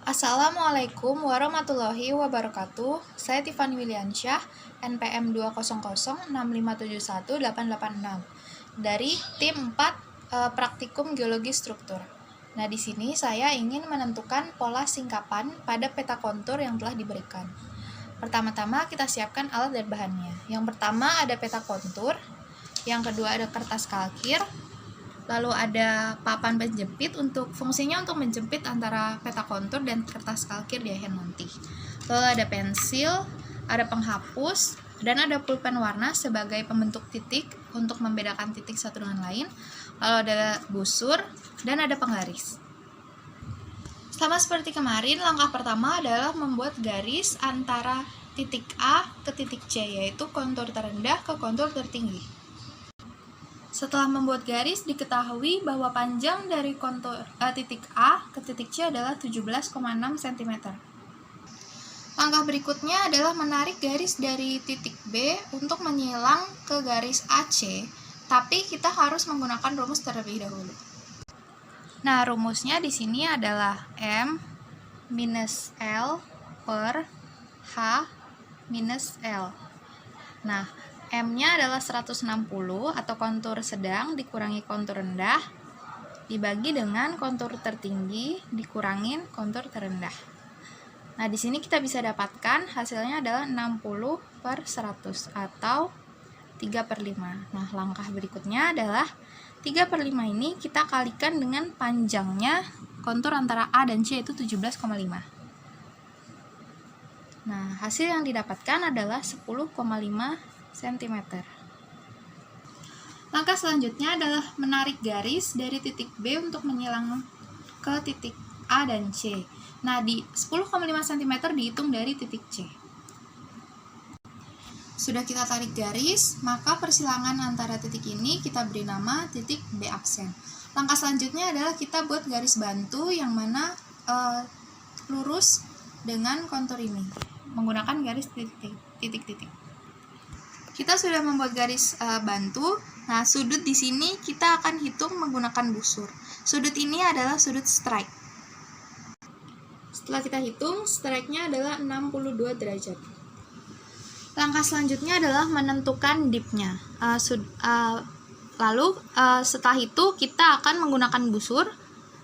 Assalamualaikum warahmatullahi wabarakatuh. Saya Tiffany Williansyah, NPM 20065571886 dari tim 4 Praktikum Geologi Struktur. Nah, di sini saya ingin menentukan pola singkapan pada peta kontur yang telah diberikan. Pertama-tama kita siapkan alat dan bahannya. Yang pertama ada peta kontur, yang kedua ada kertas kalkir, lalu ada papan penjepit fungsinya untuk menjepit antara peta kontur dan kertas kalkir di akhir nanti. Lalu ada pensil, ada penghapus, dan ada pulpen warna sebagai pembentuk titik untuk membedakan titik satu dengan lain. Lalu ada busur dan ada penggaris. Sama seperti kemarin, langkah pertama adalah membuat garis antara titik A ke titik C, yaitu kontur terendah ke kontur tertinggi. Setelah membuat garis, diketahui bahwa panjang dari kontur titik A ke titik C adalah 17,6 cm. Langkah berikutnya adalah menarik garis dari titik B untuk menyilang ke garis AC, tapi kita harus menggunakan rumus terlebih dahulu. Nah, rumusnya di sini adalah M minus L per H minus L. Nah, M-nya adalah 160 atau kontur sedang dikurangi kontur rendah dibagi dengan kontur tertinggi dikurangin kontur terendah. Nah, di sini kita bisa dapatkan hasilnya adalah 60 per 100 atau 3/5. Nah, langkah berikutnya adalah 3/5 ini kita kalikan dengan panjangnya kontur antara A dan C, yaitu 17,5. Nah, hasil yang didapatkan adalah 10,5 cm. Langkah selanjutnya adalah menarik garis dari titik B untuk menyilang ke titik A dan C. Nah, di 10,5 cm dihitung dari titik C. Sudah kita tarik garis, maka persilangan antara titik ini kita beri nama titik B aksen. Langkah selanjutnya adalah kita buat garis bantu yang mana lurus dengan kontur ini, menggunakan garis titik-titik. Kita sudah membuat garis bantu. Nah, sudut di sini kita akan hitung menggunakan busur. Sudut ini adalah sudut strike. Setelah kita hitung, strike-nya adalah 62 derajat. Langkah selanjutnya adalah menentukan dip-nya. Lalu setelah itu kita akan menggunakan busur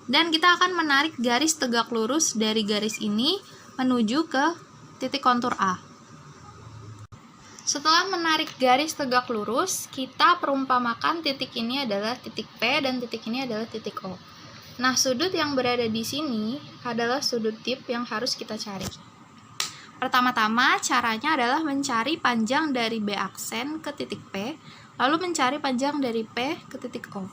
dan kita akan menarik garis tegak lurus dari garis ini menuju ke titik kontur A. Setelah menarik garis tegak lurus, kita perumpamakan titik ini adalah titik P dan titik ini adalah titik O. Nah, sudut yang berada di sini adalah sudut dip yang harus kita cari. Pertama-tama, caranya adalah mencari panjang dari B aksen ke titik P, lalu mencari panjang dari P ke titik O.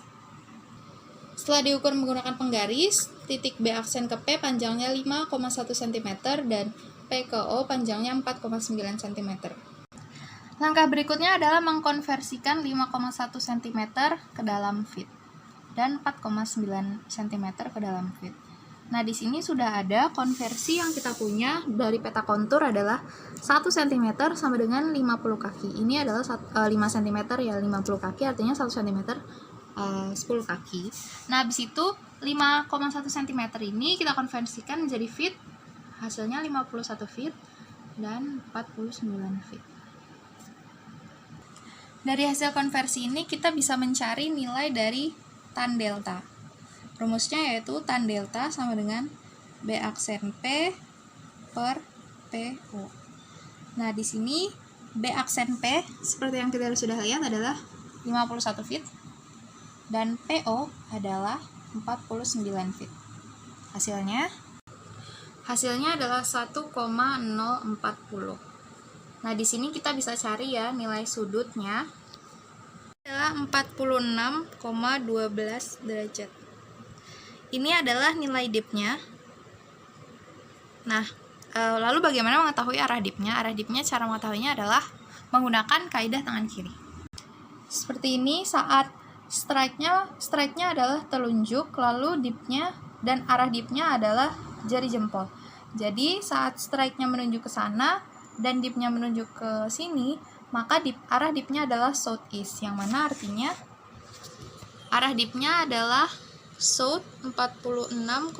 Setelah diukur menggunakan penggaris, titik B aksen ke P panjangnya 5,1 cm dan P ke O panjangnya 4,9 cm. Langkah berikutnya adalah mengkonversikan 5,1 cm ke dalam feet dan 4,9 cm ke dalam feet. Nah, di sini sudah ada konversi yang kita punya dari peta kontur adalah 1 cm sama dengan 50 kaki. Ini adalah 5 cm ya 50 kaki, artinya 1 cm 10 kaki. Nah, habis itu 5,1 cm ini kita konversikan menjadi feet. Hasilnya 51 feet dan 49 feet. Dari hasil konversi ini kita bisa mencari nilai dari tan delta. Rumusnya yaitu tan delta sama dengan B aksen P per PO. Nah, di sini B aksen P seperti yang kita sudah lihat adalah 51 feet dan PO adalah 49 feet. Hasilnya adalah 1,040. Nah, di sini kita bisa cari ya nilai sudutnya adalah 46,12 derajat. Ini adalah nilai dipnya. Nah, lalu bagaimana mengetahui arah dipnya? Arah dipnya, cara mengetahuinya adalah menggunakan kaidah tangan kiri. Seperti ini, saat strike-nya adalah telunjuk, lalu dipnya dan arah dipnya adalah jari jempol. Jadi, saat strike-nya menunjuk ke sana dan dipnya menuju ke sini, maka arah dipnya adalah southeast, yang mana artinya arah dipnya adalah south 46,12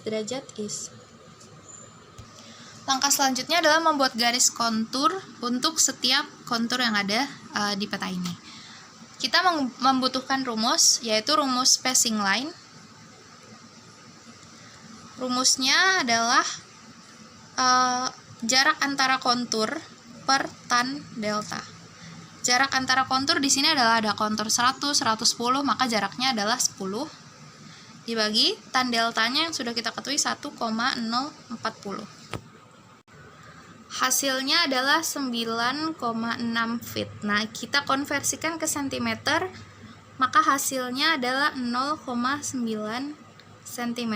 derajat east. Langkah selanjutnya adalah membuat garis kontur untuk setiap kontur yang ada di peta ini. Kita membutuhkan rumus, yaitu rumus spacing line. Rumusnya adalah jarak antara kontur per tan delta. Jarak antara kontur di sini adalah ada kontur 100, 110, maka jaraknya adalah 10. Dibagi tan deltanya yang sudah kita ketahui 1,040. Hasilnya adalah 9,6 feet. Nah, kita konversikan ke cm, maka hasilnya adalah 0,9 cm.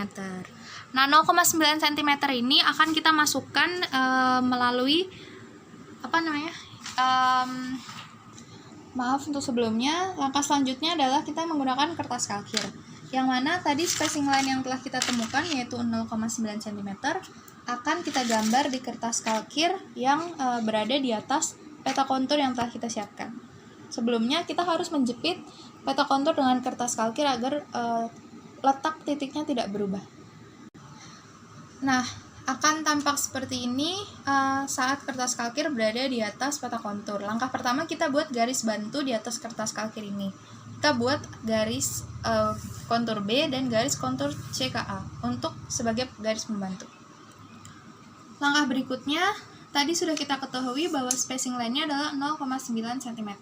Nah, 0,9 cm ini akan kita masukkan melalui maaf untuk sebelumnya. Langkah selanjutnya adalah kita menggunakan kertas kalkir. Yang mana tadi spacing line yang telah kita temukan yaitu 0,9 cm akan kita gambar di kertas kalkir yang berada di atas peta kontur yang telah kita siapkan. Sebelumnya kita harus menjepit peta kontur dengan kertas kalkir agar letak titiknya tidak berubah. Nah, akan tampak seperti ini saat kertas kalkir berada di atas peta kontur. Langkah pertama kita buat garis bantu di atas kertas kalkir ini. Kita buat garis kontur B dan garis kontur CKA untuk sebagai garis pembantu. Langkah berikutnya, tadi sudah kita ketahui bahwa spacing line-nya adalah 0,9 cm.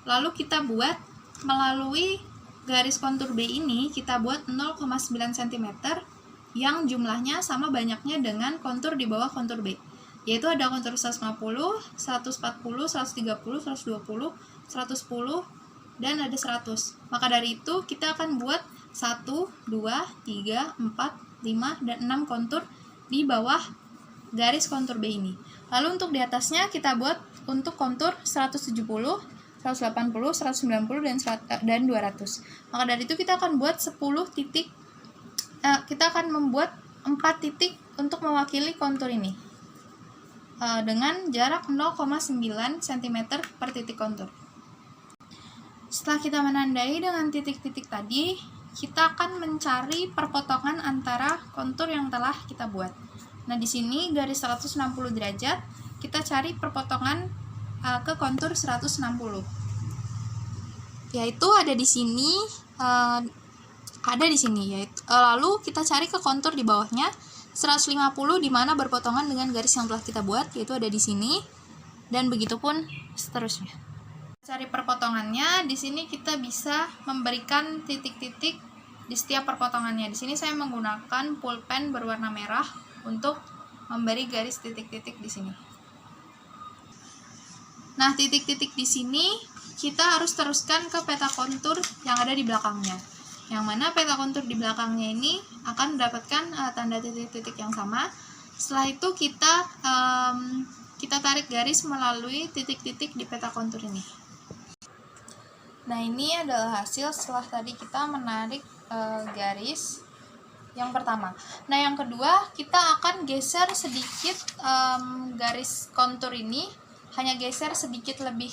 Lalu kita buat melalui garis kontur B ini, kita buat 0,9 cm yang jumlahnya sama banyaknya dengan kontur di bawah kontur B. Yaitu ada kontur 150, 140, 130, 120, 110, dan ada 100. Maka dari itu kita akan buat 1, 2, 3, 4, 5, dan 6 kontur di bawah garis kontur B ini. Lalu untuk di atasnya kita buat untuk kontur 170, 180, 190, dan 200. Maka dari itu kita akan buat 10 titik, kita akan membuat 4 titik untuk mewakili kontur ini dengan jarak 0,9 cm per titik kontur. Setelah kita menandai dengan titik-titik tadi, kita akan mencari perpotongan antara kontur yang telah kita buat. Nah, di sini garis 160 derajat, kita cari perpotongan ke kontur 160. Yaitu ada di sini, yaitu lalu kita cari ke kontur di bawahnya 150 di mana berpotongan dengan garis yang telah kita buat, yaitu ada di sini, dan begitupun seterusnya. Cari perpotongannya, di sini kita bisa memberikan titik-titik di setiap perpotongannya. Di sini saya menggunakan pulpen berwarna merah untuk memberi garis titik-titik di sini. Nah, titik-titik di sini kita harus teruskan ke peta kontur yang ada di belakangnya. Yang mana peta kontur di belakangnya ini akan mendapatkan tanda titik-titik yang sama. Setelah itu kita tarik garis melalui titik-titik di peta kontur ini. Nah, ini adalah hasil setelah tadi kita menarik garis yang pertama. Nah, yang kedua kita akan geser sedikit garis kontur ini, hanya geser sedikit lebih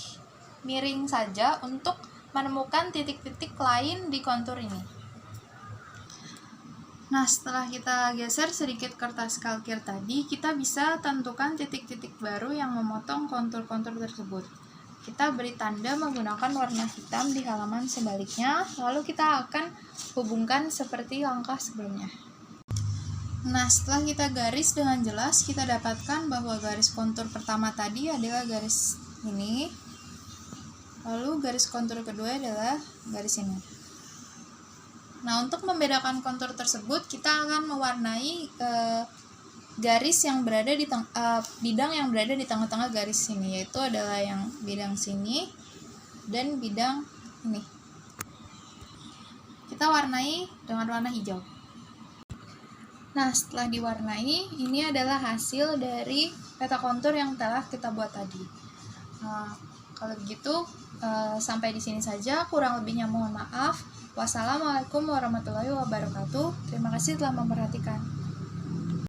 miring saja untuk menemukan titik-titik lain di kontur ini. Nah, setelah kita geser sedikit kertas kalkir tadi, kita bisa tentukan titik-titik baru yang memotong kontur-kontur tersebut. Kita beri tanda menggunakan warna hitam di halaman sebaliknya, lalu kita akan hubungkan seperti langkah sebelumnya. Nah, setelah kita garis dengan jelas, kita dapatkan bahwa garis kontur pertama tadi adalah garis ini, lalu garis kontur kedua adalah garis ini. Nah, untuk membedakan kontur tersebut, kita akan mewarnai garis yang berada di bidang yang berada di tengah-tengah garis sini, yaitu adalah yang bidang sini dan bidang ini. Kita warnai dengan warna hijau. Nah, setelah diwarnai, ini adalah hasil dari peta kontur yang telah kita buat tadi. Kalau begitu, sampai di sini saja. Kurang lebihnya mohon maaf. Wassalamualaikum warahmatullahi wabarakatuh. Terima kasih telah memperhatikan.